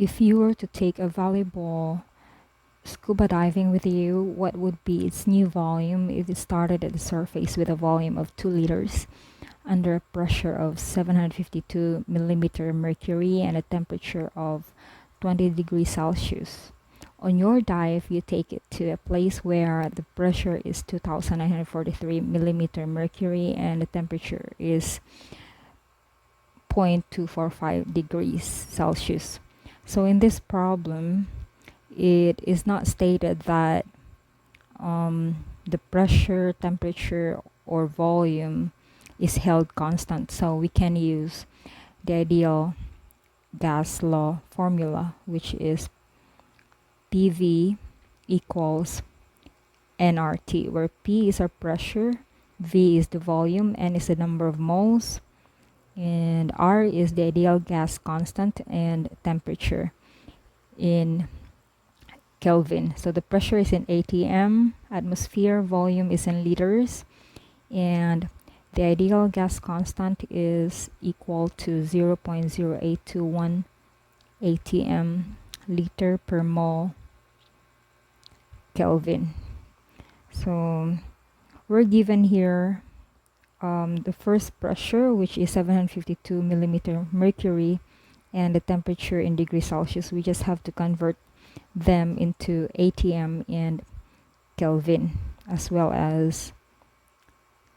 if you were to take a volleyball scuba diving with you, what would be its new volume if it started at the surface with a volume of 2 liters under a pressure of 752 millimeter mercury and a temperature of 20 degrees Celsius? On your dive, you take it to a place where the pressure is 2,943 millimeter mercury and the temperature is 0.245 degrees Celsius. So in this problem, it is not stated that the pressure, temperature, or volume is held constant. So we can use the ideal gas law formula, which is PV equals nRT, where P is our pressure, V is the volume, N is the number of moles, and R is the ideal gas constant, and temperature in Kelvin. So the pressure is in atm, atmosphere, volume is in liters, and the ideal gas constant is equal to 0.0821 atm liter per mole Kelvin. So we're given here the first pressure, which is 752 millimeter mercury, and the temperature in degrees Celsius. We just have to convert them into atm and Kelvin, as well as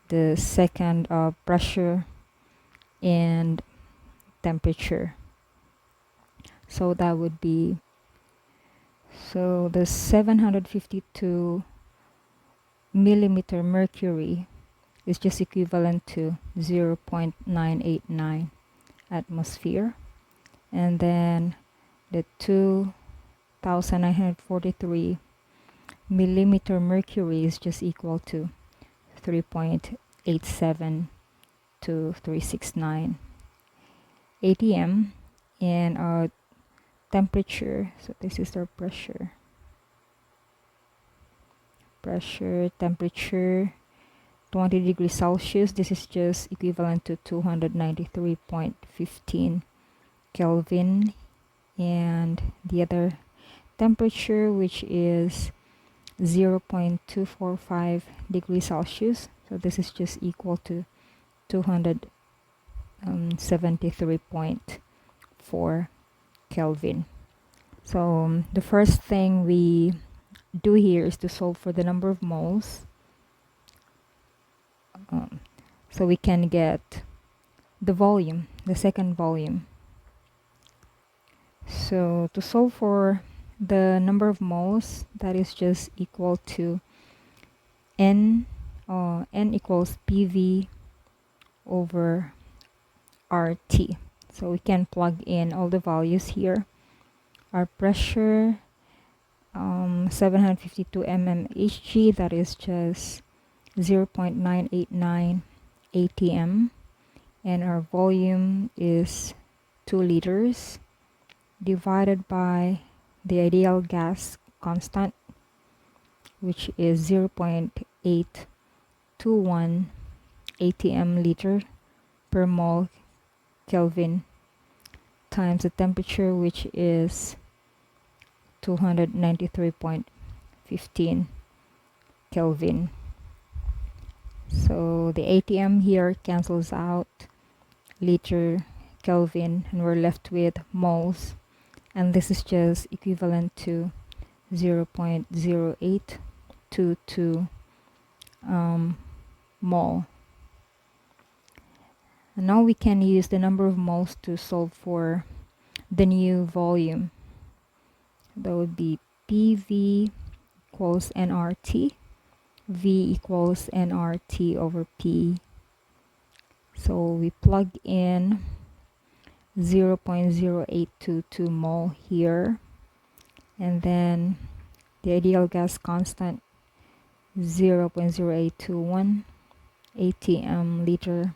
the second pressure and temperature. So that would be, so the 752 millimeter mercury is just equivalent to 0.989 atmosphere, and then the 2,943 millimeter mercury is just equal to 3.87 to 369 atm, and our temperature, so this is our temperature 20 degrees Celsius. This is just equivalent to 293.15 Kelvin, and the other temperature, which is 0.245 degrees Celsius. So this is just equal to 273.4 Kelvin. So the first thing we do here is to solve for the number of moles. So we can get the volume, the second volume. So to solve for the number of moles, that is just equal to N equals PV over RT. So we can plug in all the values here. Our pressure, 752 mmHg, that is just 0.989 atm, and our volume is 2 liters divided by the ideal gas constant, which is 0.821 atm liter per mole Kelvin, times the temperature, which is 293.15 Kelvin. So the atm here cancels out, liter, Kelvin, and we're left with moles, and this is just equivalent to 0.0822 mole. And now we can use the number of moles to solve for the new volume. That would be PV equals nRT, V equals nRT over P. So we plug in 0.0822 mole here, and then the ideal gas constant 0.0821 atm liter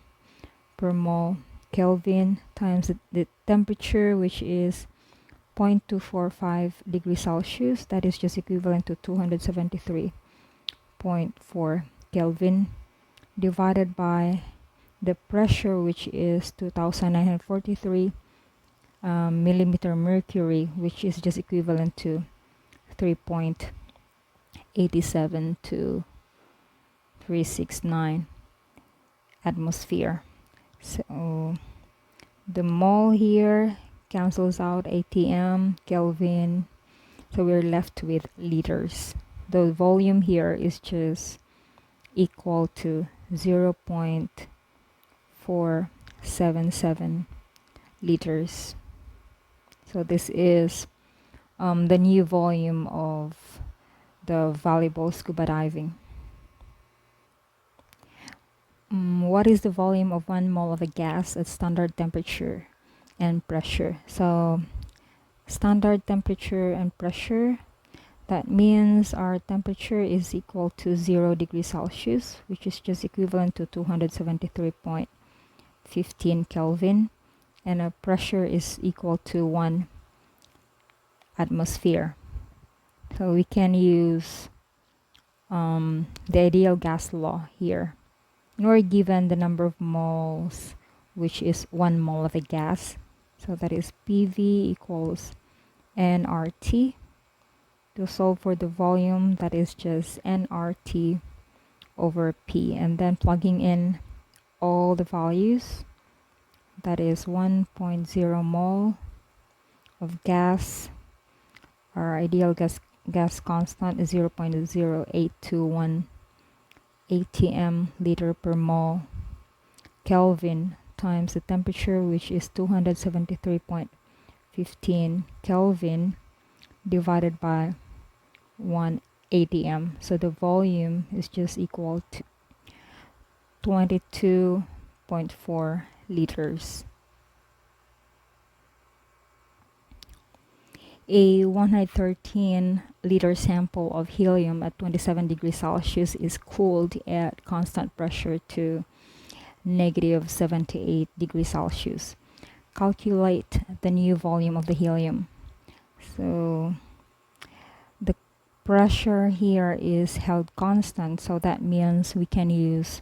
per mole Kelvin, times the temperature, which is 0.245 degrees Celsius. That is just equivalent to 273.4 Kelvin, divided by the pressure, which is 2,943 millimeter mercury, which is just equivalent to 3.87 to 369 atmosphere. So the mole here cancels out atm, Kelvin, so we're left with liters. The volume here is just equal to 0.477 liters. So this is the new volume of the valuable scuba diving. What is the volume of 1 mole of a gas at standard temperature and pressure? So standard temperature and pressure, that means our temperature is equal to 0 degrees Celsius, which is just equivalent to 273.15 Kelvin, and our pressure is equal to 1 atmosphere. So we can use the ideal gas law here. And we're given the number of moles, which is 1 mole of a gas. So that is PV equals nRT. To solve for the volume, that is just nRT over P. And then plugging in all the values, that is 1.0 mole of gas. Our ideal gas constant is 0.0821 atm liter per mole. Kelvin times the temperature, which is 273.15 Kelvin, divided by 1 atm. So the volume is just equal to 22.4 liters. A 113 liter sample of helium at 27 degrees Celsius is cooled at constant pressure to negative 78 degrees Celsius. Calculate the new volume of the helium. So the pressure here is held constant, so that means we can use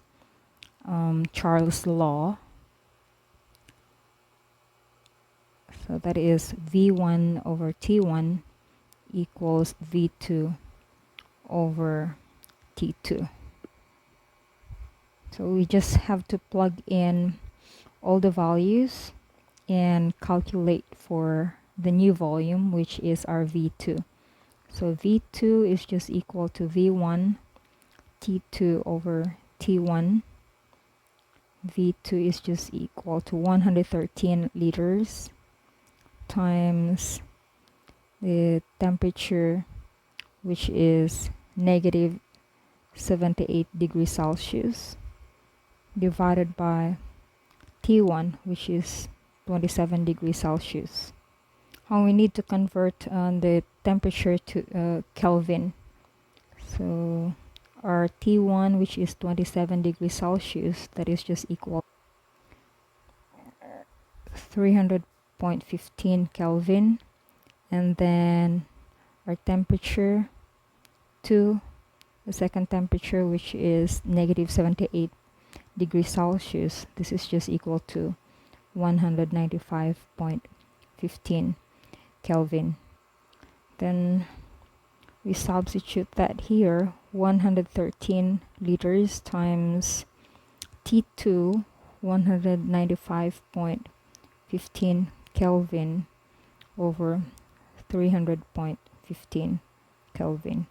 Charles' law. So that is V1 over T1 equals V2 over T2. So we just have to plug in all the values and calculate for the new volume, which is our V2. So V2 is just equal to V1 T2 over T1. V2 is just equal to 113 liters times the temperature, which is negative 78 degrees Celsius, divided by T1, which is 27 degrees Celsius. And we need to convert the temperature to Kelvin. So our T1, which is 27 degrees Celsius, that is just equal 300.15 Kelvin, and then our temperature to the second temperature, which is negative 78 degrees Celsius. This is just equal to 195.15 Kelvin. Then we substitute that here, 113 liters times T2, 195.15 Kelvin over 300.15 Kelvin.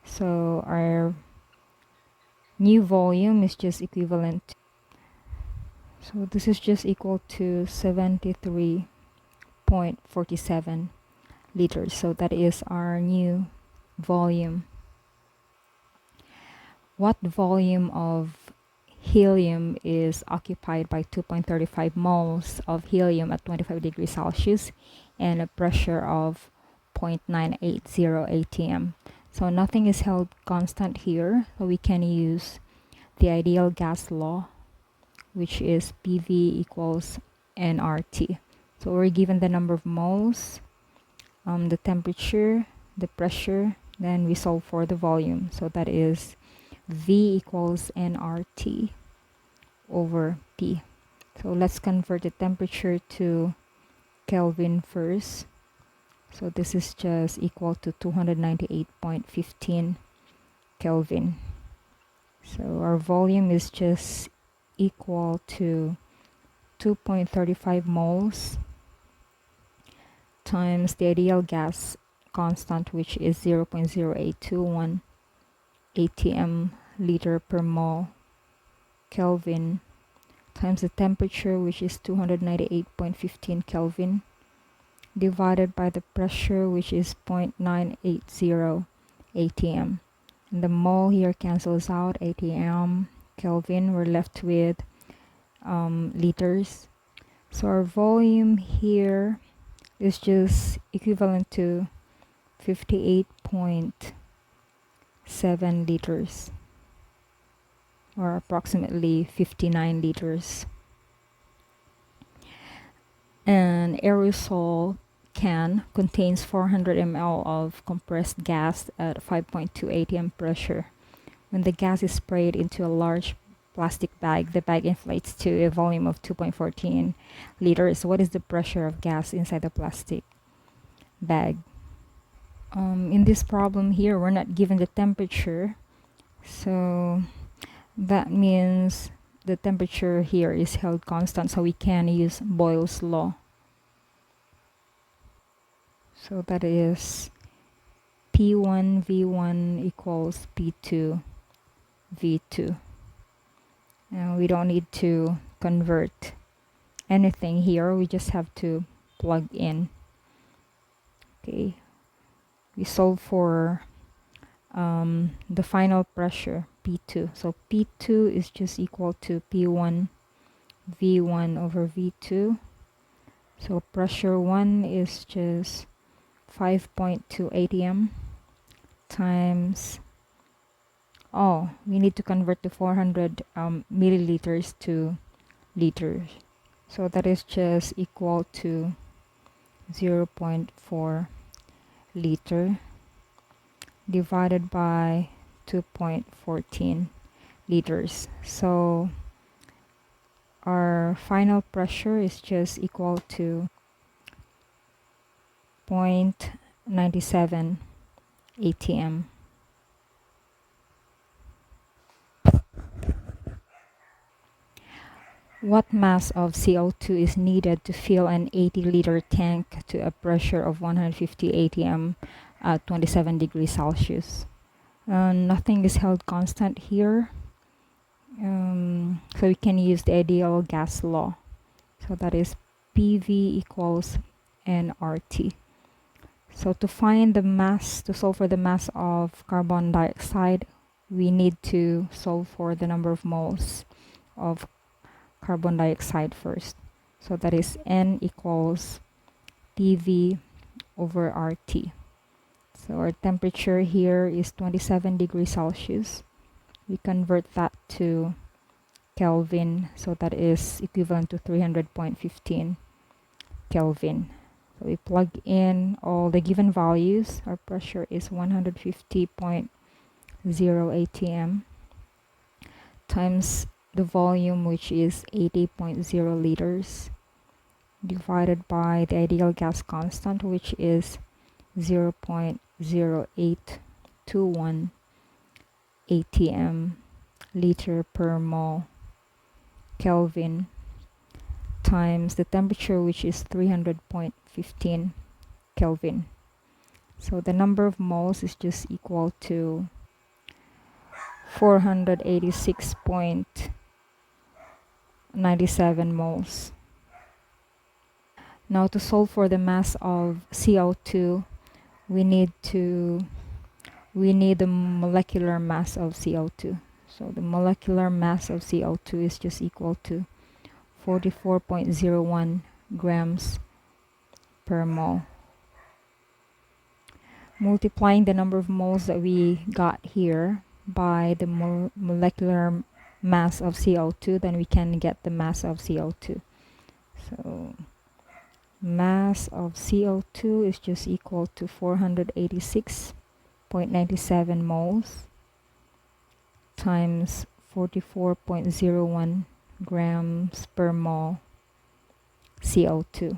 So our new volume is just equivalent to, so this is just equal to 73.47 liters. So that is our new volume. What volume of helium is occupied by 2.35 moles of helium at 25 degrees Celsius and a pressure of 0.980 atm? So nothing is held constant here, so we can use the ideal gas law, which is PV equals nRT. So we're given the number of moles, the temperature, the pressure, then we solve for the volume. So that is V equals nRT over P. So let's convert the temperature to Kelvin first. So this is just equal to 298.15 Kelvin. So our volume is just equal to 2.35 moles times the ideal gas constant, which is 0.0821 atm liter per mole Kelvin, times the temperature, which is 298.15 Kelvin, divided by the pressure, which is 0.980 atm. And the mole here cancels out, atm, Kelvin. We're left with liters. So our volume here is just equivalent to 58.7 liters, or approximately 59 liters. An aerosol can contains 400 ml of compressed gas at 5.2 atm pressure. When the gas is sprayed into a large plastic bag, the bag inflates to a volume of 2.14 liters. What is the pressure of gas inside the plastic bag? In this problem here, we're not given the temperature, so that means the temperature here is held constant, so we can use Boyle's law. So that is P1 V1 equals P2 V2. Now we don't need to convert anything here, we just have to plug in. Okay, we solve for the final pressure, P2. So P2 is just equal to P1 V1 over V2. So pressure 1 is just 5.2 atm times, we need to convert the 400 milliliters to liters. So that is just equal to 0.4 liter divided by 2.14 liters. So our final pressure is just equal to 0.97 atm. What mass of CO2 is needed to fill an 80-liter tank to a pressure of 150 atm at 27 degrees Celsius? Nothing is held constant here, so we can use the ideal gas law. So that is PV equals nRT. So to find the mass, to solve for the mass of carbon dioxide, we need to solve for the number of moles of carbon dioxide first. So that is N equals PV over RT. So our temperature here is 27 degrees Celsius. We convert that to Kelvin, so that is equivalent to 300.15 Kelvin. So we plug in all the given values. Our pressure is 150.0 atm times the volume, which is 80.0 liters, divided by the ideal gas constant, which is 0.0821 atm liter per mole Kelvin, times the temperature, which is 300.15 Kelvin. So the number of moles is just equal to 486.97 moles. Now to solve for the mass of CO2, we need the molecular mass of CO2. So the molecular mass of CO2 is just equal to 44.01 grams per mole. Multiplying the number of moles that we got here by the molecular mass of CO2, then we can get the mass of CO2. So mass of CO2 is just equal to 486.97 moles times 44.01 grams per mole CO2.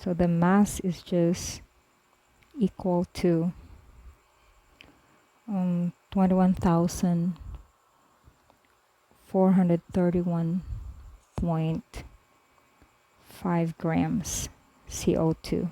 So the mass is just equal to 21,431.5 grams CO2.